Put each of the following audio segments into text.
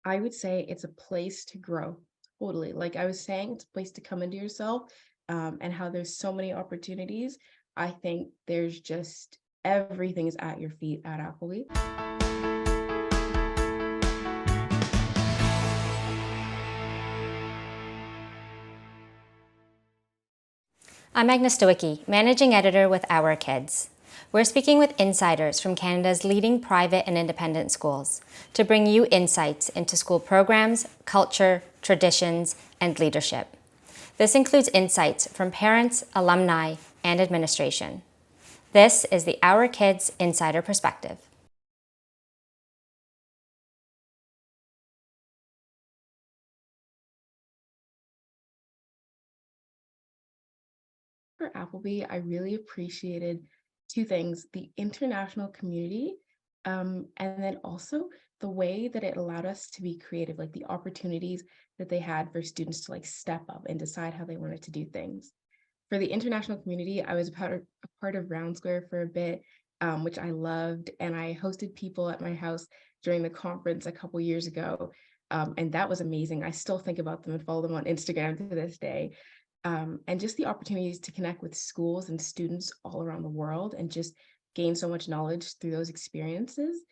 I would say it's a place to grow. Totally. Like I was saying, it's a place to come into yourself, and how there's so many opportunities. I think there's just everything is at your feet at Appleby. I'm Agnes Stowicki, Managing Editor with Our Kids. We're speaking with insiders from Canada's leading private and independent schools to bring you insights into school programs, culture, traditions, and leadership. This includes insights from parents, alumni, and administration. This is the Our Kids Insider Perspective. For Appleby, I really appreciated two things: the international community, and then also the way that it allowed us to be creative, like the opportunities that they had for students to like step up and decide how they wanted to do things. For the international community, I was a part of Round Square for a bit, which I loved, and I hosted people at my house during the conference a couple years ago, and that was amazing. I still think about them and follow them on Instagram to this day. And just the opportunities to connect with schools and students all around the world and just gain so much knowledge through those experiences,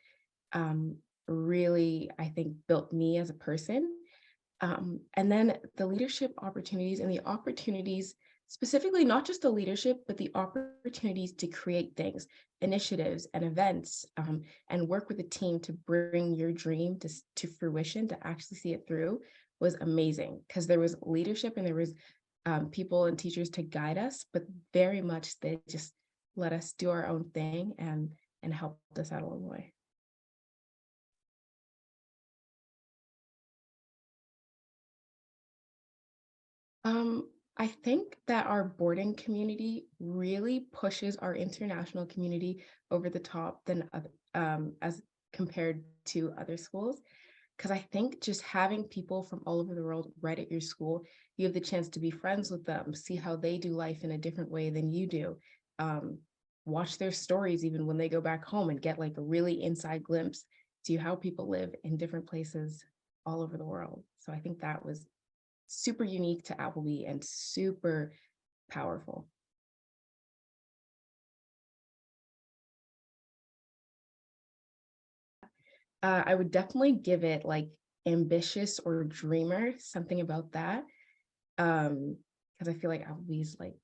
um, really, I think, built me as a person. And then the leadership opportunities and the opportunities, specifically not just the leadership, but the opportunities to create things, initiatives and events, and work with a team to bring your dream to fruition, to actually see it through, was amazing because there was leadership and there was people and teachers to guide us, but very much they just let us do our own thing and helped us out along the way. I think that our boarding community really pushes our international community over the top than other, as compared to other schools. Because I think just having people from all over the world right at your school, you have the chance to be friends with them, see how they do life in a different way than you do, um, watch their stories even when they go back home and get like a really inside glimpse to how people live in different places all over the world. So I think that was super unique to Appleby and super powerful. I would definitely give it like ambitious or dreamer, something about that. Because I feel like Applebee's like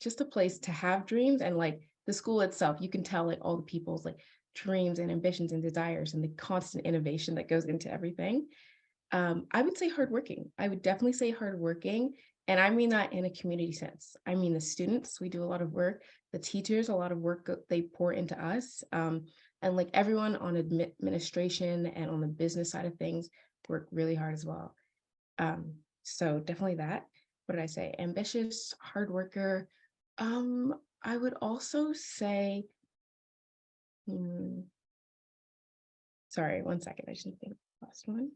just a place to have dreams, and like the school itself, you can tell like all the people's like dreams and ambitions and desires and the constant innovation that goes into everything. I would say hardworking. I would definitely say hardworking. And I mean that in a community sense. I mean, the students, we do a lot of work, the teachers, a lot of work they pour into us. And like everyone on administration and on the business side of things work really hard as well. So definitely that. What did I say? Ambitious, hard worker. I would also say, hmm, sorry, one second. I should think. Last one.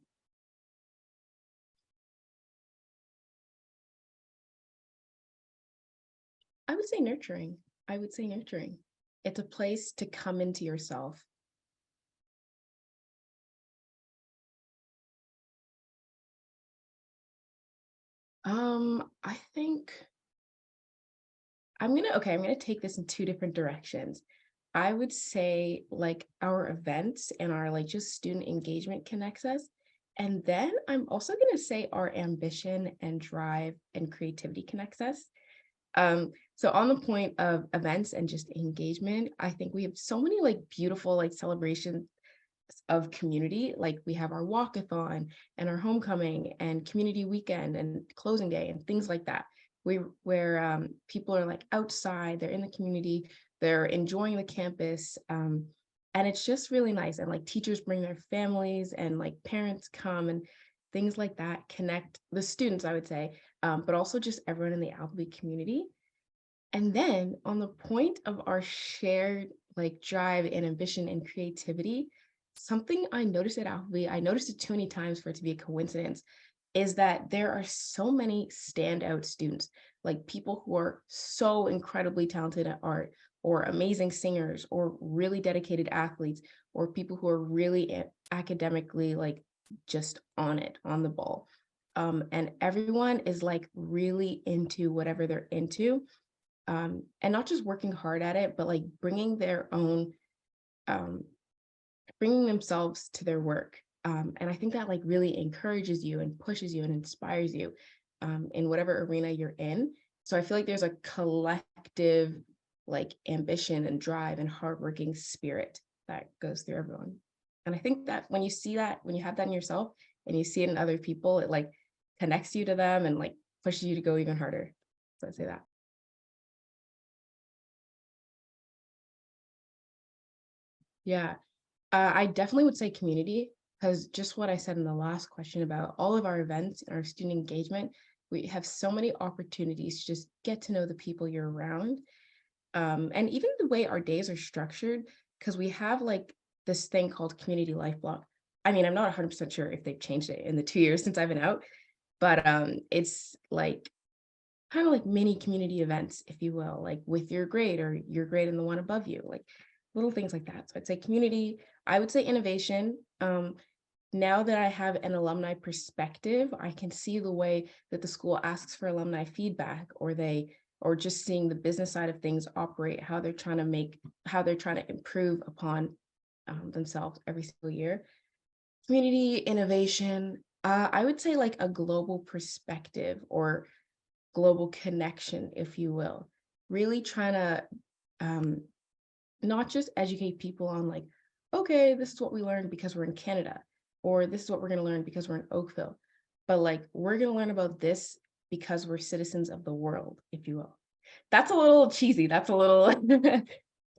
I would say nurturing. I would say nurturing. It's a place to come into yourself. I think I'm gonna take this in two different directions. I would say like our events and our like just student engagement connects us. And then I'm also gonna say our ambition and drive and creativity connects us. So on the point of events and just engagement, I think we have so many like beautiful like celebrations of community. Like we have our walkathon and our homecoming and community weekend and closing day and things like that. Where people are like outside, they're in the community, they're enjoying the campus, and it's just really nice. And like teachers bring their families and like parents come and things like that connect the students, I would say, but also just everyone in the Appleby community. And then on the point of our shared like drive and ambition and creativity, something I noticed at Appleby, I noticed it too many times for it to be a coincidence, is that there are so many standout students, like people who are so incredibly talented at art, or amazing singers, or really dedicated athletes, or people who are really academically like just on it, on the ball. And everyone is like really into whatever they're into, and not just working hard at it, but like um, bringing themselves to their work. And I think that like really encourages you and pushes you and inspires you in whatever arena you're in. So I feel like there's a collective like ambition and drive and hardworking spirit that goes through everyone. And I think that when you see that, when you have that in yourself and you see it in other people, it like connects you to them and like pushes you to go even harder. So I'd say that. Yeah. I definitely would say community, because just what I said in the last question about all of our events and our student engagement, we have so many opportunities to just get to know the people you're around. And even the way our days are structured, because we have like this thing called community life block. I mean, I'm not 100% sure if they've changed it in the 2 years since I've been out, but it's like kind of like mini community events, if you will, like with your grade or your grade and the one above you, like little things like that. So I'd say community, I would say innovation. Now that I have an alumni perspective, I can see the way that the school asks for alumni feedback, or just seeing the business side of things operate, how they're trying to improve upon themselves every single year. Community innovation, I would say like a global perspective or global connection, if you will. Really trying to um, not just educate people on like, okay, this is what we learned because we're in Canada, or this is what we're going to learn because we're in Oakville, but like we're going to learn about this because we're citizens of the world, if you will. That's a little cheesy. That's a little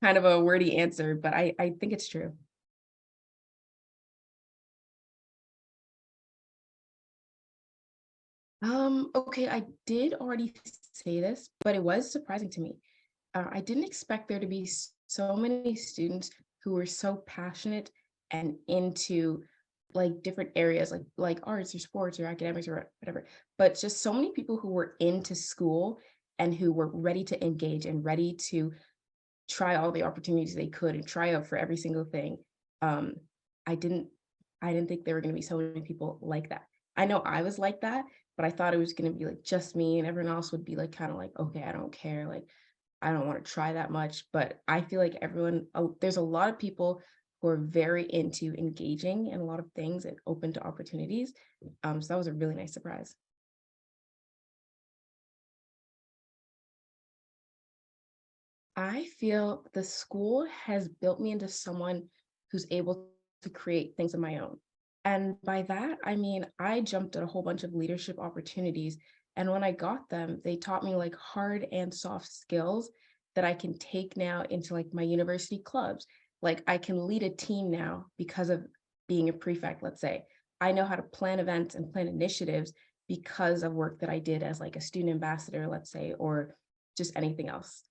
kind of a wordy answer, but I think it's true. Okay, I did already say this, but it was surprising to me. I didn't expect there to be so many students who were so passionate and into like different areas, like arts or sports or academics or whatever. But just so many people who were into school and who were ready to engage and ready to try all the opportunities they could and try out for every single thing. Um, I didn't I didn't think there were going to be so many people like that. I know I was like that, but I thought it was going to be like just me and everyone else would be like kind of like, okay, I don't care. Like I don't want to try that much, but I feel like there's a lot of people who are very into engaging in a lot of things and open to opportunities. So that was a really nice surprise. I feel the school has built me into someone who's able to create things of my own. And by that, I mean, I jumped at a whole bunch of leadership opportunities. And when I got them, they taught me like hard and soft skills that I can take now into like my university clubs. Like I can lead a team now because of being a prefect, let's say. I know how to plan events and plan initiatives because of work that I did as like a student ambassador, let's say, or just anything else.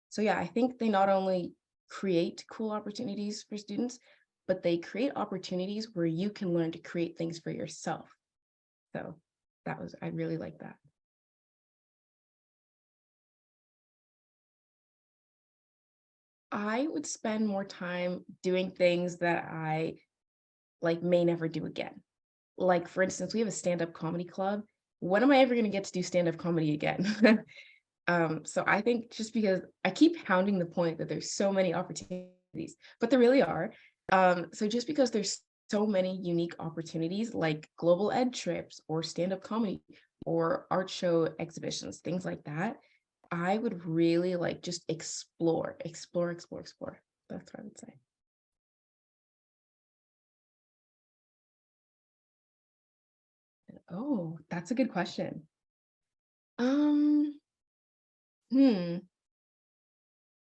So yeah, I think they not only create cool opportunities for students, but they create opportunities where you can learn to create things for yourself. So I really like that. I would spend more time doing things that I like may never do again. Like for instance, we have a stand-up comedy club. When am I ever going to get to do stand-up comedy again? So I think just because I keep hounding the point that there's so many opportunities, but there really are. So just because there's so many unique opportunities like global ed trips or stand-up comedy or art show exhibitions, things like that, I would really like just explore. That's what I would say. Oh, that's a good question. Um, hmm,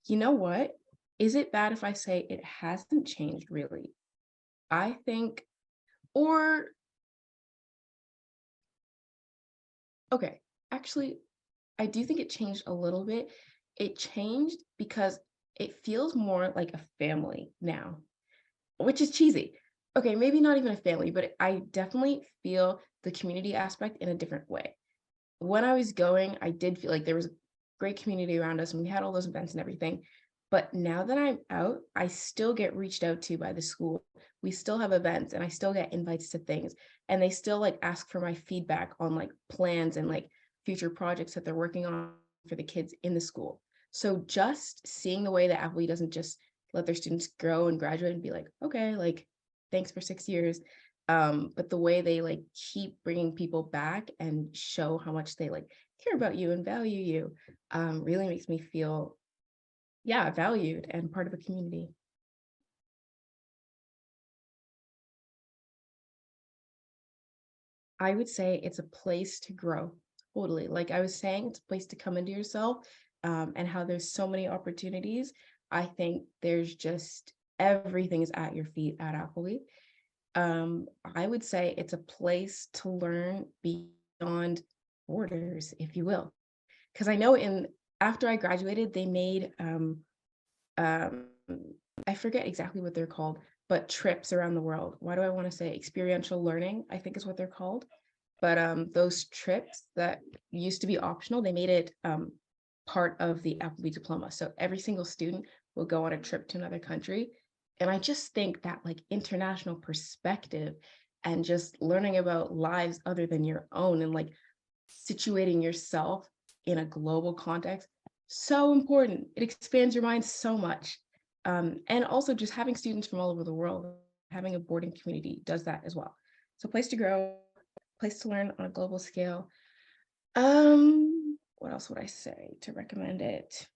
you know what? Is it bad if I say it hasn't changed really? I think, or okay, actually, I do think it changed a little bit. It changed because it feels more like a family now, which is cheesy. Okay, maybe not even a family, but I definitely feel the community aspect in a different way. When I was going, I did feel like there was a great community around us and we had all those events and everything. But now that I'm out, I still get reached out to by the school. We still have events and I still get invites to things. And they still like ask for my feedback on like plans and like future projects that they're working on for the kids in the school. So just seeing the way that Appleby doesn't just let their students grow and graduate and be like, okay, like thanks for 6 years. But the way they like keep bringing people back and show how much they like care about you and value you, really makes me feel, yeah, valued and part of a community. I would say it's a place to grow. Totally. Like I was saying, it's a place to come into yourself, and how there's so many opportunities. I think there's just everything is at your feet at Appleby. I would say it's a place to learn beyond borders, if you will. Because I know in after I graduated, they made um, I forget exactly what they're called, but trips around the world. Why do I want to say experiential learning? I think is what they're called. But those trips that used to be optional, they made it part of the Appleby diploma. So every single student will go on a trip to another country. And I just think that like international perspective and just learning about lives other than your own and like situating yourself in a global context, so important. It expands your mind so much. And also just having students from all over the world, having a boarding community does that as well. So place to grow, place to learn on a global scale. What else would I say to recommend it?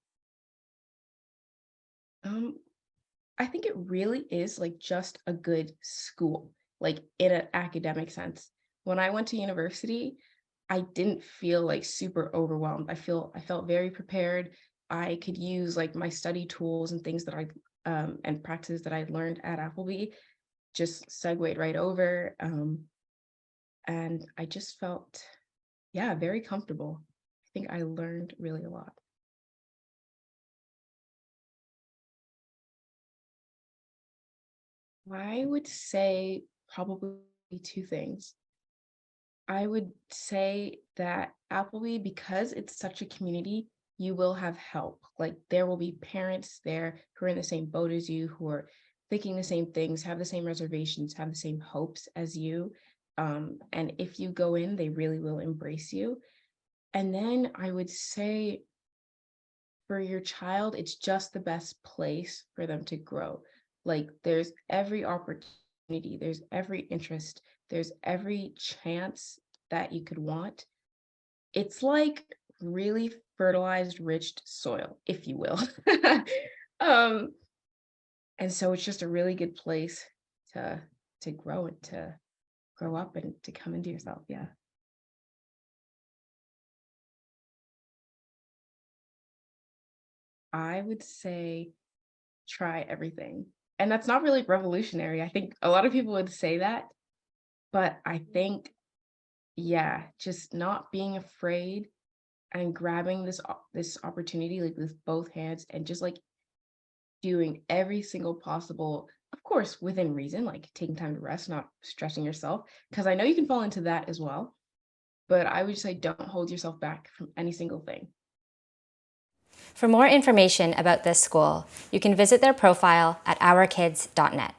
Um, I think it really is like just a good school, like in an academic sense. When I went to university, I didn't feel like super overwhelmed. I felt very prepared. I could use like my study tools and things that I and practices that I learned at Appleby just segued right over. And I just felt, yeah, very comfortable. I think I learned really a lot. I would say probably two things. I would say that Appleby, because it's such a community, you will have help. Like there will be parents there who are in the same boat as you, who are thinking the same things, have the same reservations, have the same hopes as you. And if you go in, they really will embrace you. And then I would say for your child, it's just the best place for them to grow. Like there's every opportunity, there's every interest, there's every chance that you could want. It's like really fertilized, rich soil, if you will. um, and so it's just a really good place to grow and to grow up and to come into yourself. Yeah. I would say try everything. And that's not really revolutionary. I think a lot of people would say that, but I think, yeah, just not being afraid and grabbing this opportunity like with both hands and just like doing every single possible, of course, within reason, like taking time to rest, not stressing yourself, because I know you can fall into that as well. But I would say don't hold yourself back from any single thing. For more information about this school, you can visit their profile at ourkids.net.